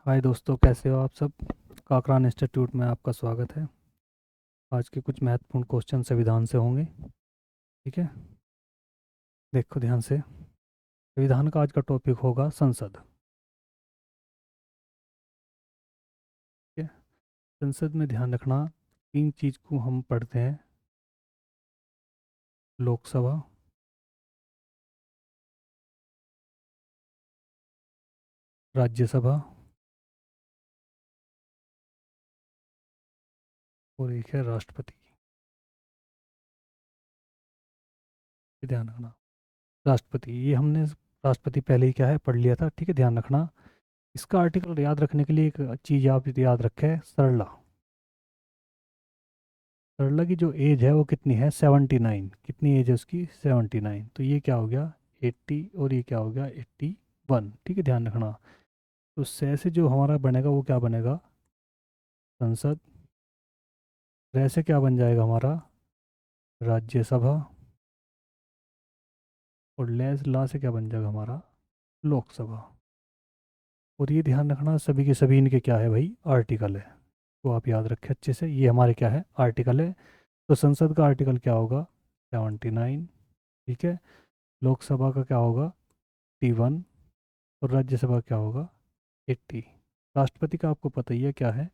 हाय दोस्तों, कैसे हो आप सब। काकरान इंस्टीट्यूट में आपका स्वागत है। आज के कुछ महत्वपूर्ण क्वेश्चन संविधान से होंगे। ठीक है, देखो ध्यान से। संविधान का आज का टॉपिक होगा संसद। ठीक है, संसद में ध्यान रखना, तीन चीज़ को हम पढ़ते हैं। लोकसभा, राज्यसभा और एक है राष्ट्रपति। ये ध्यान रखना। राष्ट्रपति, ये हमने राष्ट्रपति पहले ही क्या है पढ़ लिया था। ठीक है, ध्यान रखना। इसका आर्टिकल याद रखने के लिए एक चीज़ आप याद रखें, सरला। सरला की जो एज है वो कितनी है, 79। कितनी एज है उसकी, 79। तो ये क्या हो गया, 80, और ये क्या हो गया, 81। ठीक है, ध्यान रखना। तो से जो हमारा बनेगा वो क्या बनेगा, संसद। रे से क्या बन जाएगा हमारा, राज्यसभा। और ला से क्या बन जाएगा हमारा, लोकसभा। और ये ध्यान रखना, सभी के सभी इनके क्या है भाई, आर्टिकल है। तो आप याद रखें अच्छे से, ये हमारे क्या है, आर्टिकल है। तो संसद का आर्टिकल क्या होगा, 79। ठीक है, लोकसभा का क्या होगा, 81। और राज्यसभा क्या होगा, 80। राष्ट्रपति का आपको पता ही है क्या है,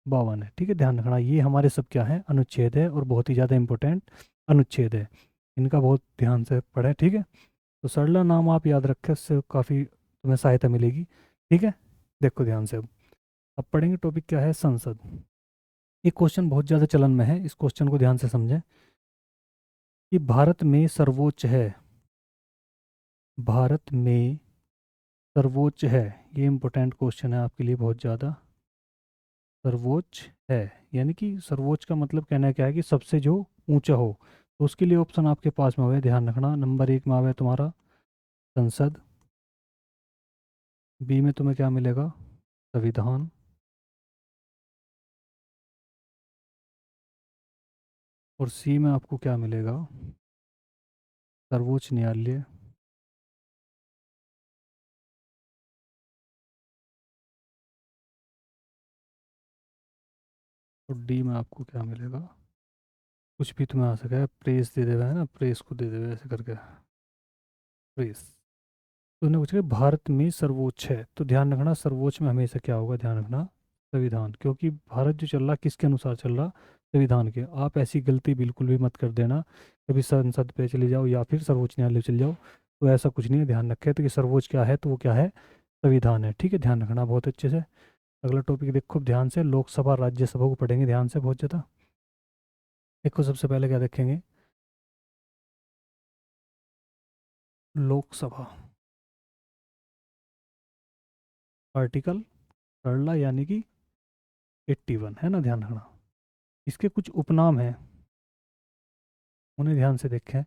52 है। ठीक है, ध्यान रखना, ये हमारे सब क्या है, अनुच्छेद है, और बहुत ही ज़्यादा इंपॉर्टेंट अनुच्छेद है। इनका बहुत ध्यान से पढ़ें। ठीक है, तो सरला नाम आप याद रखें, उससे काफ़ी तुम्हें सहायता मिलेगी। ठीक है, देखो ध्यान से। अब पढ़ेंगे, टॉपिक क्या है, संसद। ये क्वेश्चन बहुत ज़्यादा चलन में है, इस क्वेश्चन को ध्यान से समझें। कि भारत में सर्वोच्च है, भारत में सर्वोच्च है, ये इंपॉर्टेंट क्वेश्चन है आपके लिए बहुत ज़्यादा। सर्वोच्च है, यानी कि सर्वोच्च का मतलब कहना क्या है कि सबसे जो ऊंचा हो। तो उसके लिए ऑप्शन आपके पास में हुए, ध्यान रखना। नंबर 1 में आवे तुम्हारा संसद, बी में तुम्हें क्या मिलेगा, संविधान, और सी में आपको क्या मिलेगा, सर्वोच्च न्यायालय। और डी में आपको क्या मिलेगा, कुछ भी तुम्हें आ सका है, प्रेस दे देगा, है ना, प्रेस को दे देगा ऐसे करके, प्रेस। तो उन्हें पूछा कि भारत में सर्वोच्च है, तो ध्यान रखना सर्वोच्च में हमेशा क्या होगा, ध्यान रखना संविधान। क्योंकि भारत जो चल रहा किसके अनुसार चल रहा, संविधान के। आप ऐसी गलती बिल्कुल भी मत कर देना, कभी संसद पे चले जाओ या फिर सर्वोच्च न्यायालय चले जाओ। तो ऐसा कुछ नहीं है, ध्यान रखें तो कि सर्वोच्च क्या है, तो वो क्या है, संविधान है। ठीक है, ध्यान रखना बहुत अच्छे से। अगला टॉपिक देखो ध्यान से, लोकसभा राज्यसभा को पढ़ेंगे ध्यान से बहुत ज़्यादा। देखो सबसे पहले क्या देखेंगे, लोकसभा आर्टिकल, पढ़ला यानी कि 81, है ना, ध्यान रखना। इसके कुछ उपनाम हैं, उन्हें ध्यान से देखें।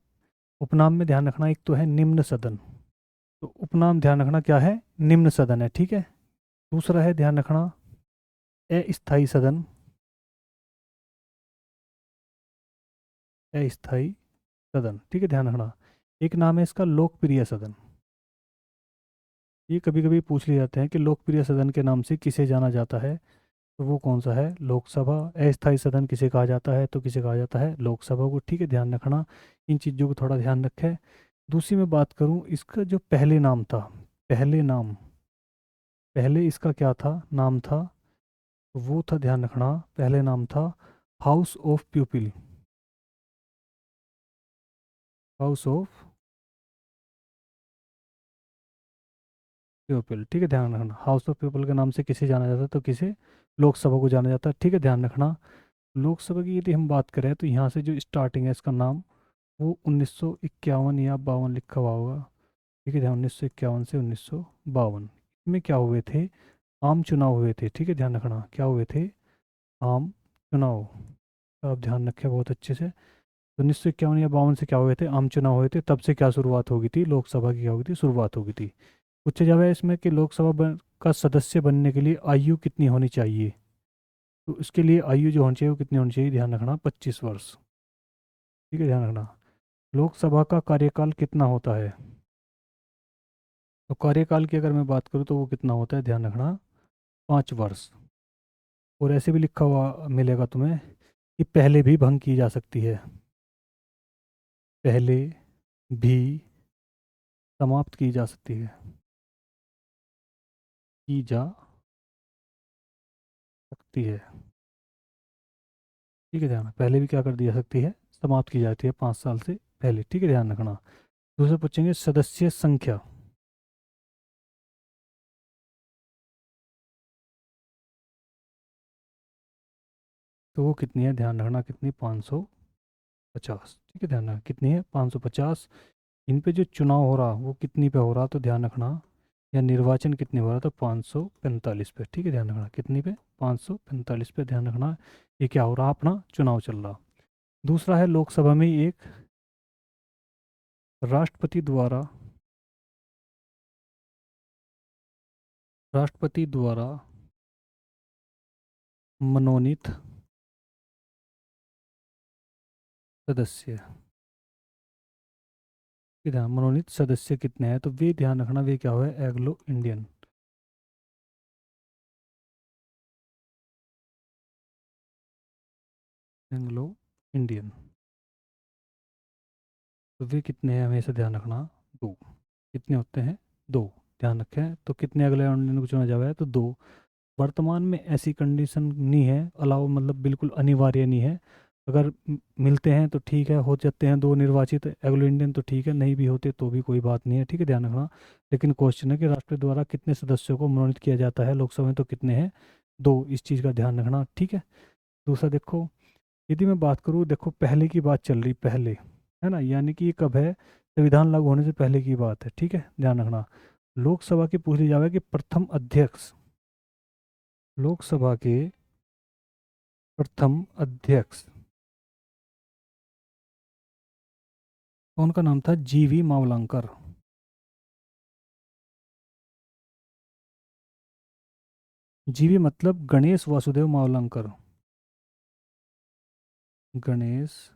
उपनाम में ध्यान रखना, एक तो है निम्न सदन। तो उपनाम ध्यान रखना क्या है, निम्न सदन है। ठीक है, दूसरा है ध्यान रखना अस्थाई सदन, अस्थाई सदन। ठीक है, ध्यान रखना। एक नाम है इसका लोकप्रिय सदन। ये कभी कभी पूछ लिए जाते हैं कि लोकप्रिय सदन के नाम से किसे जाना जाता है, तो वो कौन सा है, लोकसभा। अस्थाई सदन किसे कहा जाता है, तो किसे कहा जाता है, लोकसभा को। ठीक है, ध्यान रखना, इन चीज़ों को थोड़ा ध्यान रखें। दूसरी मैं बात करूं, इसका जो पहले नाम था, पहले नाम, पहले इसका क्या था, नाम था, वो था, ध्यान रखना, पहले नाम था house of people, house of people. ठीक है, ध्यान रखना, हाउस ऑफ पीपल के नाम से किसे जाना जाता है, तो किसे, लोकसभा को जाना जाता है। ठीक है, ध्यान रखना। लोकसभा की यदि हम बात करें तो यहाँ से जो स्टार्टिंग है इसका नाम, वो 1951 या 52 लिखा हुआ होगा। ठीक है, ध्यान, 1951 से 1952 में क्या हुए थे, आम चुनाव हुए थे। ठीक है, ध्यान रखना, क्या हुए थे, आम चुनाव। तो आप ध्यान रखें बहुत अच्छे से। तो 1951 या 52 से क्या हुए थे, आम चुनाव हुए थे, तब से क्या शुरुआत होगी थी, लोकसभा की क्या होगी थी, शुरुआत होगी थी। पूछा जाए इसमें कि का सदस्य बनने के लिए आयु कितनी होनी चाहिए, तो इसके लिए आयु जो होनी चाहिए वो कितनी होनी चाहिए, ध्यान रखना 25 वर्ष। ठीक है, ध्यान रखना। लोकसभा का कार्यकाल कितना होता है, तो कार्यकाल की अगर मैं बात करूँ तो वो कितना होता है, ध्यान रखना 5 वर्ष। और ऐसे भी लिखा हुआ मिलेगा तुम्हें कि पहले भी भंग की जा सकती है, पहले भी समाप्त की जा सकती है, की जा सकती है। ठीक है, ध्यान रखना। पहले भी क्या कर दी जा सकती है, समाप्त की जाती है 5 साल से पहले। ठीक है, ध्यान रखना। दूसरा पूछेंगे सदस्य संख्या। तो वो कितनी है, ध्यान रखना कितनी, 550। ठीक है, ध्यान रखना कितनी है, 550। इन पे जो चुनाव हो रहा वो कितनी पे हो रहा, तो ध्यान रखना, या निर्वाचन कितने हो रहा, तो 545 पे। ठीक है, ध्यान रखना कितनी पे, 545 पे। ध्यान रखना ये क्या हो रहा, अपना चुनाव चल रहा। दूसरा है लोकसभा में एक राष्ट्रपति द्वारा, राष्ट्रपति द्वारा मनोनीत सदस्य। ये ध्यान, मनोनीत सदस्य कितने हैं, तो वे ध्यान रखना वे क्या हुआ है, एग्लो इंडियन। Anglo Indian. तो वे कितने हैं, हमेशा ध्यान रखना, दो। कितने होते हैं, दो। ध्यान रखें, तो कितने अगले इंडियन को चुना जाए, तो दो। वर्तमान में ऐसी कंडीशन नहीं है, अलाउ मतलब बिल्कुल अनिवार्य नहीं है। अगर मिलते हैं तो ठीक है, हो जाते हैं दो निर्वाचित एग्लो इंडियन तो ठीक है, नहीं भी होते तो भी कोई बात नहीं है। ठीक है, ध्यान रखना। लेकिन क्वेश्चन है कि राष्ट्रपति द्वारा कितने सदस्यों को मनोनीत किया जाता है लोकसभा में, तो कितने हैं, दो। इस चीज़ का ध्यान रखना। ठीक है। दूसरा देखो, यदि मैं बात करूँ, देखो पहले की बात चल रही, पहले है ना, यानी कि ये कब है, संविधान लागू होने से पहले की बात है। ठीक है, ध्यान रखना। लोकसभा की पूछ ली जावे कि प्रथम अध्यक्ष, लोकसभा के प्रथम अध्यक्ष कौन का नाम था, जीवी मावलंकर। जीवी मतलब गणेश वासुदेव मावलंकर, गणेश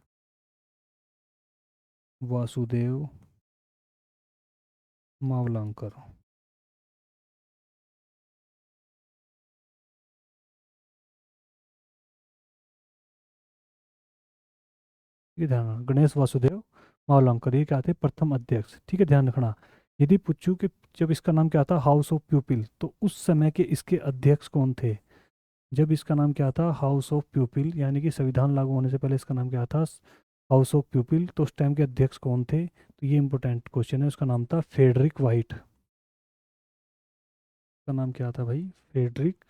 वासुदेव मावलंकर। ये ध्यान रखना, गणेश वासुदेव मावलंकर, ये क्या थे, प्रथम अध्यक्ष। ठीक है, ध्यान रखना। यदि पूछूं कि जब इसका नाम क्या था, हाउस ऑफ प्यूपिल, तो उस समय के इसके अध्यक्ष कौन थे। जब इसका नाम क्या था, हाउस ऑफ प्यूपिल, यानी कि संविधान लागू होने से पहले इसका नाम क्या था, हाउस ऑफ प्यूपिल, तो उस टाइम के अध्यक्ष कौन थे, तो ये इंपॉर्टेंट क्वेश्चन है। उसका नाम था फेडरिक वाइट। उसका नाम क्या था भाई, फेडरिक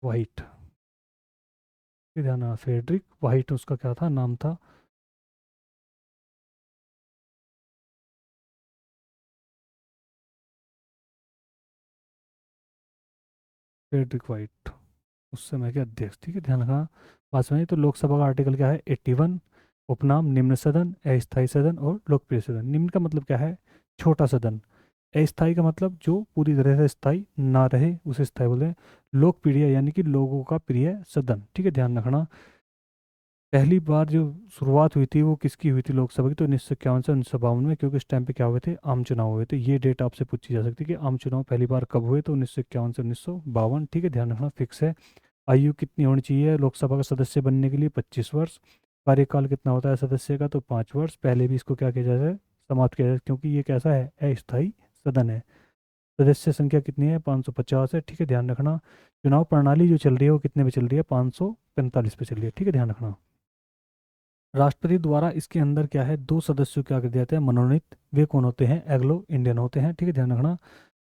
वाइट। ये ध्यान रखना, फेडरिक वाइट उसका क्या था, नाम था। फेडरिक वाइट उस समय के अध्यक्ष। ठीक है, ध्यान रखना। पास में तो लोकसभा का आर्टिकल क्या है, 81। उपनाम निम्न सदन, अस्थायी सदन और लोकप्रिय सदन। निम्न का मतलब क्या है, छोटा सदन। अस्थायी का मतलब जो पूरी तरह से स्थायी ना रहे, उसे स्थायी बोलते हैं। लोकप्रिय यानी कि लोगों का प्रिय सदन। ठीक है, ध्यान रखना। पहली बार जो शुरुआत हुई थी वो किसकी हुई थी लोकसभा की, तो 1951 से 1952 में, क्योंकि इस टाइम पे क्या हुए थे, आम चुनाव हुए थे। ये डेट आपसे पूछी जा सकती है कि आम चुनाव पहली बार कब हुए, तो 1951 से 1952। ठीक है, ध्यान रखना, फिक्स है। आयु कितनी होनी चाहिए लोकसभा का सदस्य बनने के लिए, 25 वर्ष। कार्यकाल कितना होता है सदस्य का, तो 5 वर्ष। पहले भी इसको क्या किया जाता है, समाप्त किया जाए, क्योंकि ये कैसा है, अस्थायी सदन है। सदस्य संख्या कितनी है, 550 है। ठीक है, ध्यान रखना। चुनाव प्रणाली जो चल रही है वो कितने पे चल रही है, 545 पे चल रही है। ठीक है, ध्यान रखना। राष्ट्रपति द्वारा इसके अंदर क्या है, दो सदस्यों क्या कर दिया जाता है, मनोनीत। वे कौन होते हैं, एग्लो इंडियन होते हैं। ठीक है, ध्यान रखना।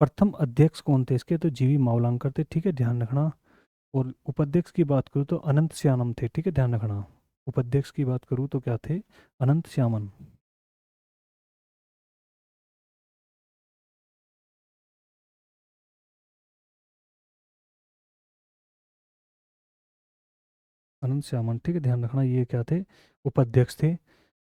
प्रथम अध्यक्ष कौन थे इसके, तो जीवी मावलंकर थे। ठीक है, ध्यान रखना। और उपाध्यक्ष की बात करूँ तो अनंत श्यामन थे। ठीक है, ध्यान रखना। उपाध्यक्ष की बात करूँ तो क्या थे, अनंत श्यामन। अनंत श्यामन। ठीक है, ध्यान रखना, ये क्या थे, उपाध्यक्ष थे।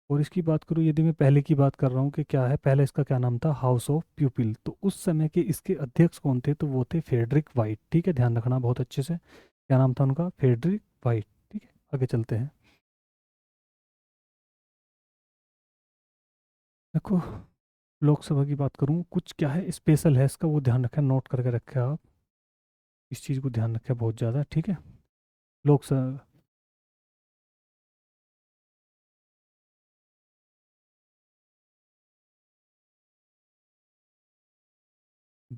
और इसकी बात करूँ, यदि मैं पहले की बात कर रहा हूँ कि क्या है, पहले इसका क्या नाम था, हाउस ऑफ प्यूपिल, तो उस समय के इसके अध्यक्ष कौन थे, तो वो थे फेडरिक वाइट। ठीक है, ध्यान रखना बहुत अच्छे से, क्या नाम था उनका, फेडरिक वाइट। ठीक है, आगे चलते हैं। देखो, लोकसभा की बात करूँ, कुछ क्या है स्पेशल है इसका, वो ध्यान रखें, नोट करके रखें आप। इस चीज़ को ध्यान रखें बहुत ज़्यादा, ठीक है। लोकसभा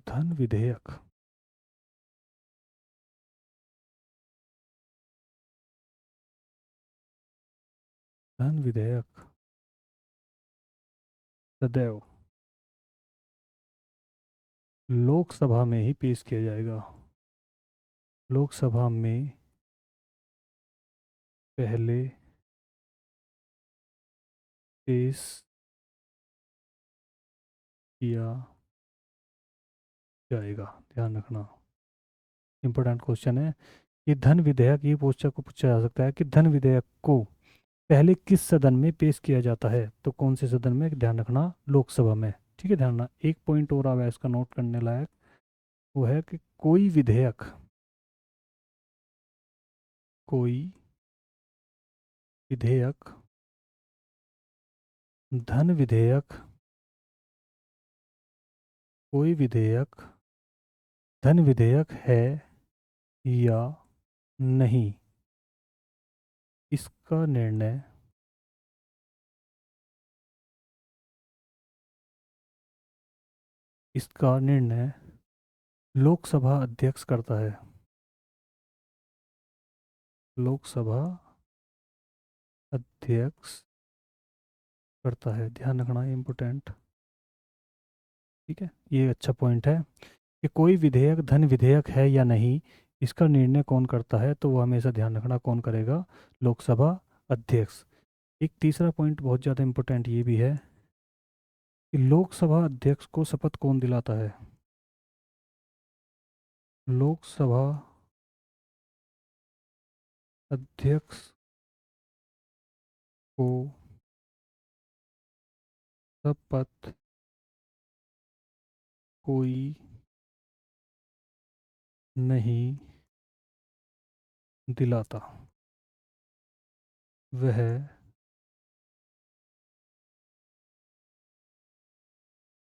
धन विधेयक, धन विधेयक सदैव लोकसभा में ही पेश किया जाएगा। लोकसभा में पहले पेश किया जाएगा। ध्यान रखना, इंपॉर्टेंट क्वेश्चन है। ये धन विधेयक, ये पूछा को पूछा जा सकता है कि धन विधेयक को पहले किस सदन में पेश किया जाता है, तो कौन से सदन में, ध्यान रखना लोकसभा में, ठीक है। ध्यान रखना, एक पॉइंट और आया इसका नोट करने लायक, वो है कि कोई विधेयक, कोई विधेयक, धन विधेयक, कोई विधेयक धन विधेयक है या नहीं, इसका निर्णय इसका निर्णय लोकसभा अध्यक्ष करता है। लोकसभा अध्यक्ष करता है, ध्यान रखना, इम्पोर्टेंट, ठीक है। ये अच्छा पॉइंट है कि कोई विधेयक धन विधेयक है या नहीं, इसका निर्णय कौन करता है, तो वो हमेशा ध्यान रखना कौन करेगा, लोकसभा अध्यक्ष। एक तीसरा पॉइंट बहुत ज़्यादा इम्पोर्टेंट ये भी है कि लोकसभा अध्यक्ष को शपथ कौन दिलाता है। लोकसभा अध्यक्ष को शपथ कोई नहीं दिलाता, वह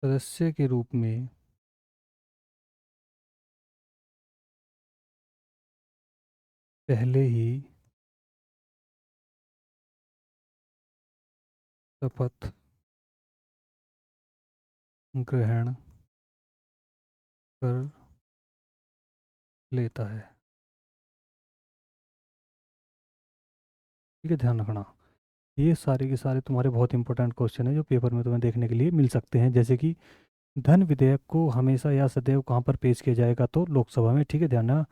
सदस्य के रूप में पहले ही शपथ ग्रहण कर लेता है, ठीक है। ध्यान रखना, ये सारे के सारे तुम्हारे बहुत इंपॉर्टेंट क्वेश्चन है जो पेपर में तुम्हें देखने के लिए मिल सकते हैं। जैसे कि धन विधेयक को हमेशा या सदैव कहाँ पर पेश किया जाएगा, तो लोकसभा में, ठीक है। ध्यान रखना,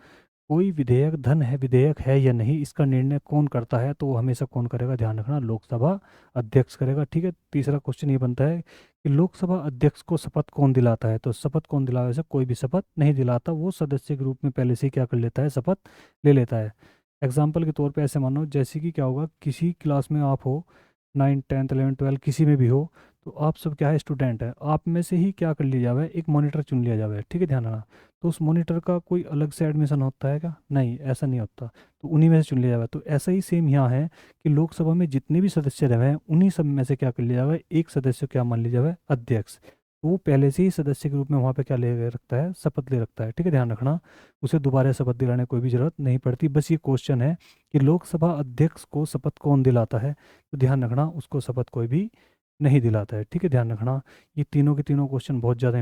कोई विधेयक धन है विधेयक है या नहीं, इसका निर्णय कौन करता है, तो वो हमेशा कौन करेगा, ध्यान रखना लोकसभा अध्यक्ष करेगा, ठीक है। तीसरा क्वेश्चन ये बनता है कि लोकसभा अध्यक्ष को शपथ कौन दिलाता है, तो शपथ कौन दिलाता है, कोई भी शपथ नहीं दिलाता, वो सदस्य के रूप में पहले से ही क्या कर लेता है, शपथ ले लेता है। एग्जाम्पल के तौर पे ऐसे मानो, जैसे कि क्या होगा, किसी क्लास में आप हो, 9th 10th 11th 12th किसी में भी हो, तो आप सब क्या है, स्टूडेंट है, आप में से ही क्या कर लिया जावे, एक मॉनिटर चुन लिया जावे, ठीक है। ध्यान रखना, तो उस मॉनिटर का कोई अलग से एडमिशन होता है क्या, नहीं, ऐसा नहीं होता, तो उन्हीं में से चुन लिया जावे। तो ऐसा ही सेम यहाँ है कि लोकसभा में जितने भी सदस्य रहे हैं उन्हीं सब में से क्या कर लिया जावे, एक सदस्य क्या मान लिया जावे, अध्यक्ष। तो वो पहले से ही सदस्य के रूप में वहाँ पे क्या ले रखता है, शपथ ले रखता है, ठीक है। ध्यान रखना, उसे दोबारा शपथ दिलाने की कोई भी जरूरत नहीं पड़ती। बस ये क्वेश्चन है कि लोकसभा अध्यक्ष को शपथ कौन दिलाता है, तो ध्यान रखना उसको शपथ कोई भी नहीं दिलाता है, ठीक है। ध्यान रखना, ये तीनों के तीनों क्वेश्चन बहुत ज़्यादा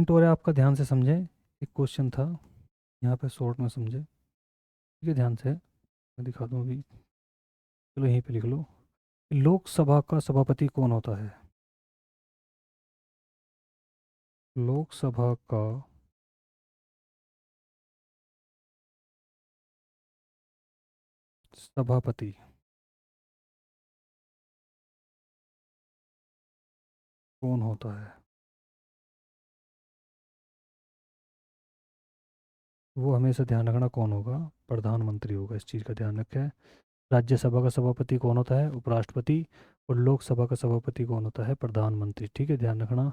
पॉइंट और है आपका, ध्यान से समझें। एक क्वेश्चन था यहाँ पे, शॉर्ट में समझे, ठीक है, ध्यान से मैं दिखा दूँ अभी। चलो यहीं पे लिख लो, लोकसभा का सभापति कौन होता है? लोकसभा का सभापति कौन होता है? वो हमेशा ध्यान रखना कौन होगा, प्रधानमंत्री होगा, इस चीज़ का ध्यान रखें। राज्यसभा का सभापति कौन होता है? उपराष्ट्रपति। और लोकसभा का सभापति कौन होता है? प्रधानमंत्री। ठीक है, ध्यान रखना।